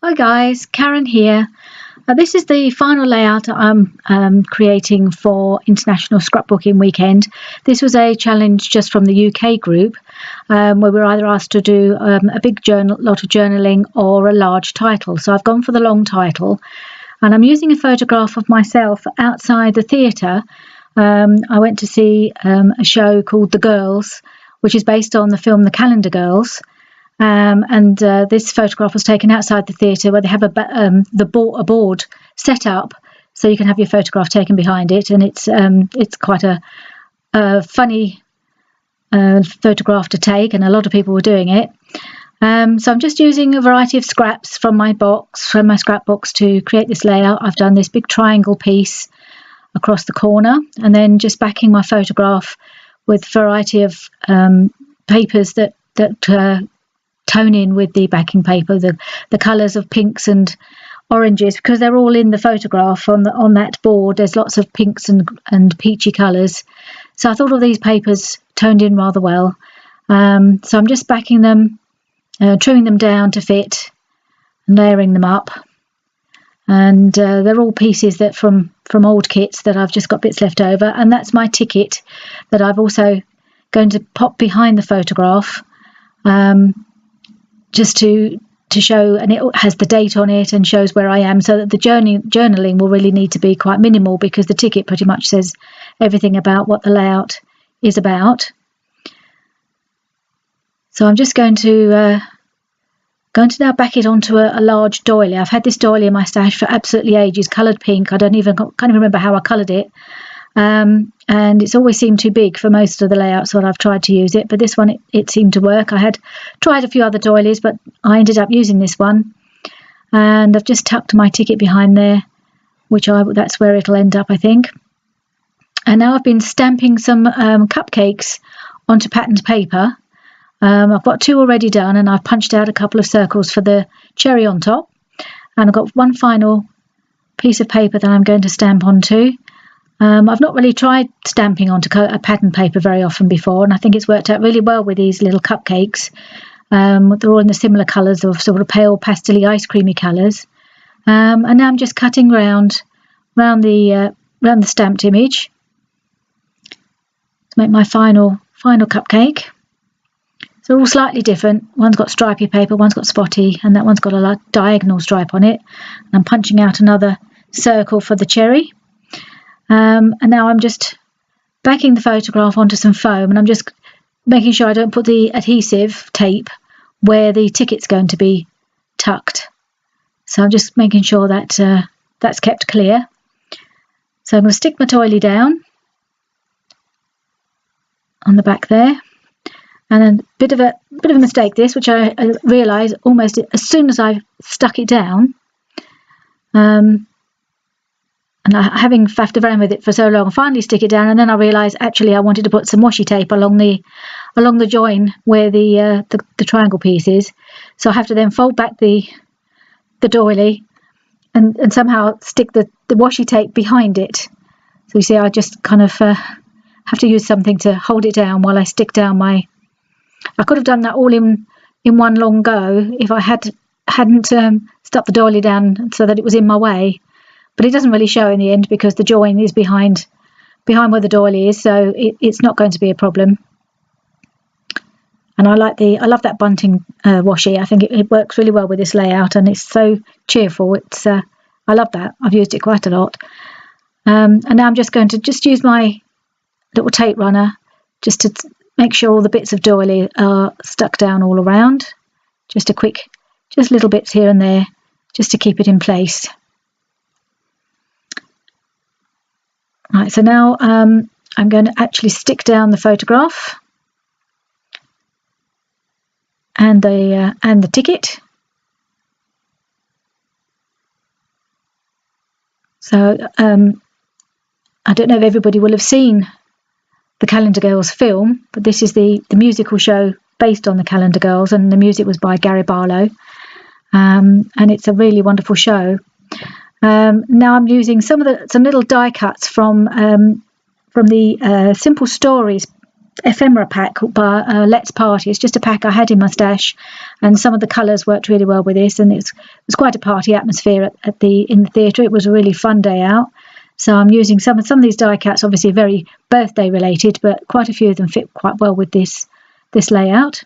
Hi guys, Karen here. This is the final layout I'm creating for International Scrapbooking Weekend. This was a challenge just from the UK group where we were either asked to do a big lot of journaling or a large title. So I've gone for the long title, and I'm using a photograph of myself outside the theatre. I went to see a show called The Girls, which is based on the film The Calendar Girls. This photograph was taken outside the theatre where they have a board set up so you can have your photograph taken behind it, and it's quite a funny photograph to take, and a lot of people were doing it. So I'm just using a variety of scraps from my scrapbox to create this layout. I've done this big triangle piece across the corner, and then just backing my photograph with a variety of papers that tone in with the backing paper, the colours of pinks and oranges, because they're all in the photograph on that board. There's lots of pinks and peachy colours, so I thought all these papers toned in rather well. So I'm just backing them, trimming them down to fit and layering them up, and they're all pieces that from old kits that I've just got bits left over. And that's my ticket that I've also going to pop behind the photograph, just to show, and it has the date on it and shows where I am, so that the journaling will really need to be quite minimal, because the ticket pretty much says everything about what the layout is about. So I'm just going to now back it onto a large doily. I've had this doily in my stash for absolutely ages, coloured pink. Can't even remember how I coloured it. And it's always seemed too big for most of the layouts when I've tried to use it, but this one it seemed to work. I had tried a few other doilies, but I ended up using this one, and I've just tucked my ticket behind there, that's where it'll end up, I think. And now I've been stamping some cupcakes onto patterned paper. I've got two already done, and I've punched out a couple of circles for the cherry on top, and I've got one final piece of paper that I'm going to stamp onto. I've not really tried stamping onto a patterned paper very often before, and I think it's worked out really well with these little cupcakes. They're all in the similar colours of sort of pale pastel-y ice creamy colours. And now I'm just cutting round the stamped image to make my final cupcake. So they're all slightly different. One's got stripy paper, one's got spotty, and that one's got a diagonal stripe on it. And I'm punching out another circle for the cherry. And now I'm just backing the photograph onto some foam, and I'm just making sure I don't put the adhesive tape where the ticket's going to be tucked. So I'm just making sure that that's kept clear. So I'm going to stick my doily down on the back there, and a bit of a mistake this, which I realised almost as soon as I stuck it down. And having faffed around with it for so long, I finally stick it down, and then I realised actually I wanted to put some washi tape along the join where the triangle piece is. So I have to then fold back the doily and somehow stick the washi tape behind it. So you see, I just kind of have to use something to hold it down while I stick down I could have done that all in one long go if I hadn't stuck the doily down so that it was in my way. But it doesn't really show in the end because the join is behind where the doily is, so it's not going to be a problem. And I love that bunting washi. I think it works really well with this layout, and it's so cheerful. I love that. I've used it quite a lot. And now I'm just going to use my little tape runner just to make sure all the bits of doily are stuck down all around. Just little bits here and there, just to keep it in place. Right, so now I'm going to actually stick down the photograph and the ticket. So I don't know if everybody will have seen the Calendar Girls film, but this is the musical show based on the Calendar Girls, and the music was by Gary Barlow, and it's a really wonderful show. Now I'm using some little die cuts from the Simple Stories ephemera pack by Let's Party. It's just a pack I had in my stash, and some of the colours worked really well with this, and it was quite a party atmosphere in the theatre. It was a really fun day out. So I'm using some of these die cuts, obviously very birthday related, but quite a few of them fit quite well with this layout.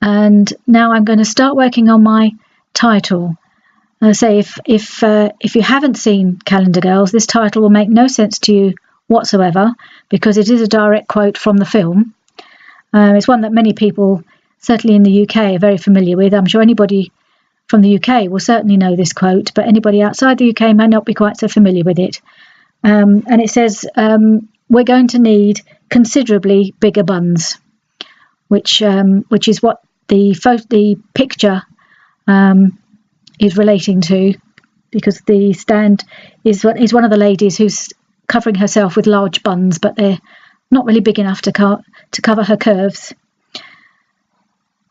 And now I'm going to start working on my title. Say if you haven't seen Calendar Girls, this title will make no sense to you whatsoever, because it is a direct quote from the film. It's one that many people, certainly in the UK, are very familiar with. I'm sure anybody from the UK will certainly know this quote, but anybody outside the UK may not be quite so familiar with it. And it says, we're going to need considerably bigger buns, which is what the picture is relating to, because the stand is one of the ladies who's covering herself with large buns, but they're not really big enough to cover her curves.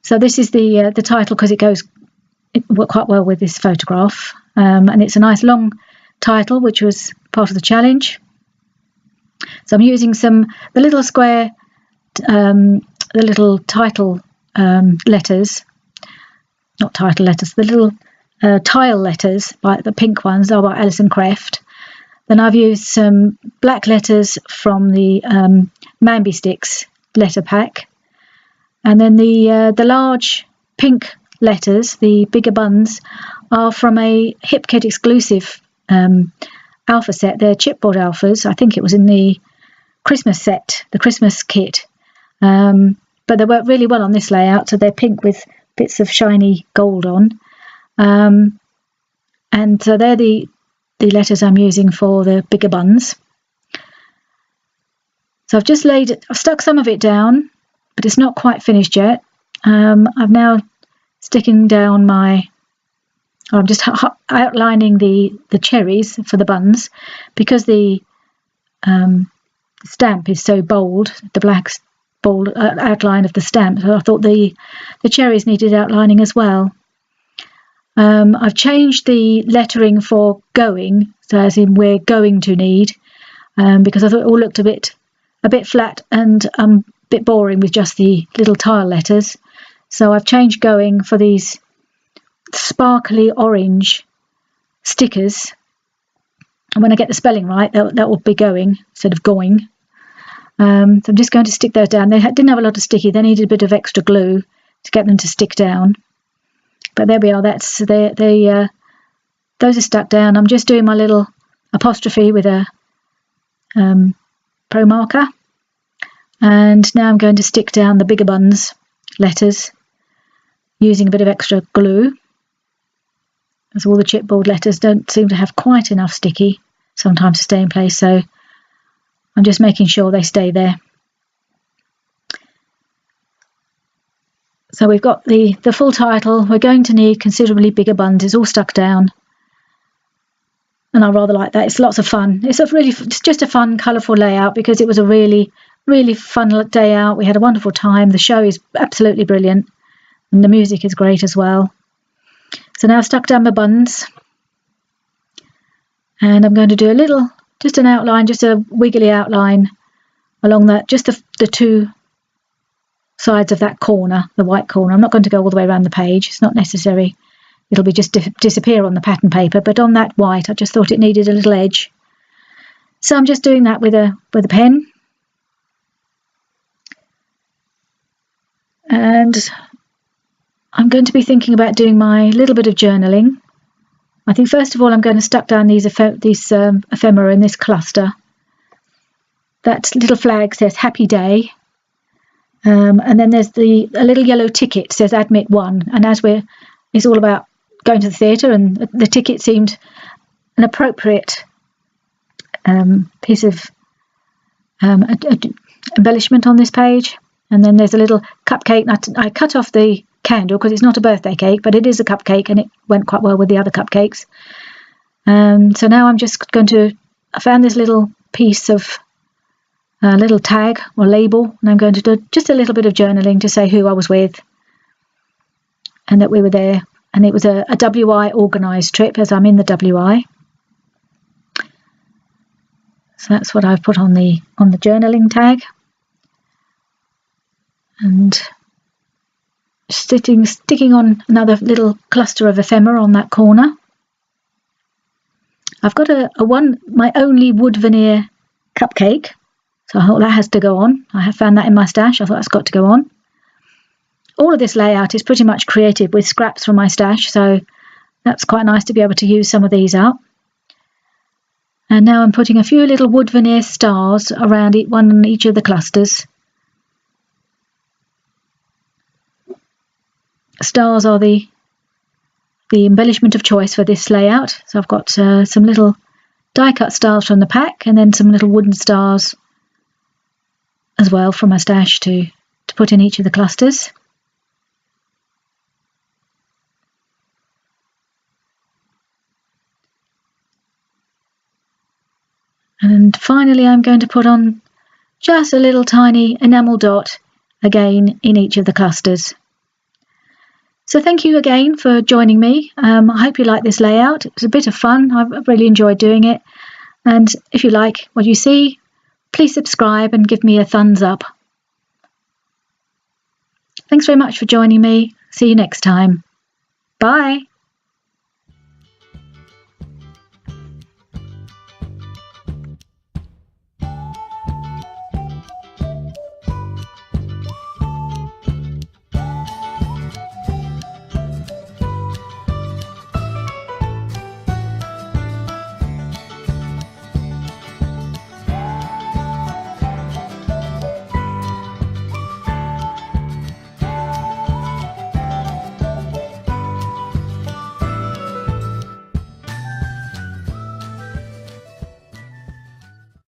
So this is the title, because it goes quite well with this photograph, and it's a nice long title, which was part of the challenge. So I'm using the little square, the little title letters, not title letters, the little tile letters, by the pink ones are by Alison Kreft. Then I've used some black letters from the Mamby Sticks letter pack, and then the large pink letters, the bigger buns, are from a HipKit exclusive alpha set. They're chipboard alphas. I think it was in the Christmas set, the Christmas kit, but they work really well on this layout. So they're pink with bits of shiny gold on, and so they're the letters I'm using for the bigger buns. So I've stuck some of it down, but it's not quite finished yet. I'm now sticking down I'm just outlining the cherries for the buns, because the stamp is so bold, the black bold outline of the stamp. So I thought the cherries needed outlining as well. I've changed the lettering for going, so as in we're going to need, because I thought it all looked a bit flat and a bit boring with just the little tile letters. So I've changed going for these sparkly orange stickers, and when I get the spelling right, that will be going instead of going. So I'm just going to stick those down. They didn't have a lot of sticky. They needed a bit of extra glue to get them to stick down. But there we are. Those are stuck down. I'm just doing my little apostrophe with a pro marker, and now I'm going to stick down the bigger buns letters using a bit of extra glue, as all the chipboard letters don't seem to have quite enough sticky sometimes to stay in place, so I'm just making sure they stay there. So we've got the full title, we're going to need considerably bigger buns, is all stuck down, and I rather like that. It's lots of fun. It's just a fun, colourful layout, because it was a really, really fun day out. We had a wonderful time. The show is absolutely brilliant, and the music is great as well. So now I've stuck down my buns, and I'm going to do just an outline, just a wiggly outline along that, just the two sides of that corner, the white corner. I'm not going to go all the way around the page. It's not necessary. It'll be just disappear on the pattern paper, but on that white, I just thought it needed a little edge. So I'm just doing that with a pen. And I'm going to be thinking about doing my little bit of journaling. I think first of all I'm going to stuck down these ephemera in this cluster. That little flag says Happy Day, and then there's a little yellow ticket says Admit 1, and as it's all about going to the theatre, and the ticket seemed an appropriate piece of embellishment on this page. And then there's a little cupcake. I cut off the candle because it's not a birthday cake, but it is a cupcake, and it went quite well with the other cupcakes. So now I'm just I found this little piece of little tag or label, and I'm going to do just a little bit of journaling to say who I was with and that we were there. And it was a WI organised trip, as I'm in the WI. So that's what I've put on the journaling tag. sticking on another little cluster of ephemera on that corner. I've got my only wood veneer cupcake, so I thought that has to go on. I have found that in my stash. I thought that's got to go on. All of this layout is pretty much created with scraps from my stash, so that's quite nice to be able to use some of these up. And now I'm putting a few little wood veneer stars around one on each of the clusters. Stars are the embellishment of choice for this layout. So I've got some little die-cut stars from the pack, and then some little wooden stars as well from my stash to put in each of the clusters. And finally I'm going to put on just a little tiny enamel dot again in each of the clusters. So thank you again for joining me. I hope you like this layout. It was a bit of fun. I've really enjoyed doing it. And if you like what you see, please subscribe and give me a thumbs up. Thanks very much for joining me. See you next time. Bye.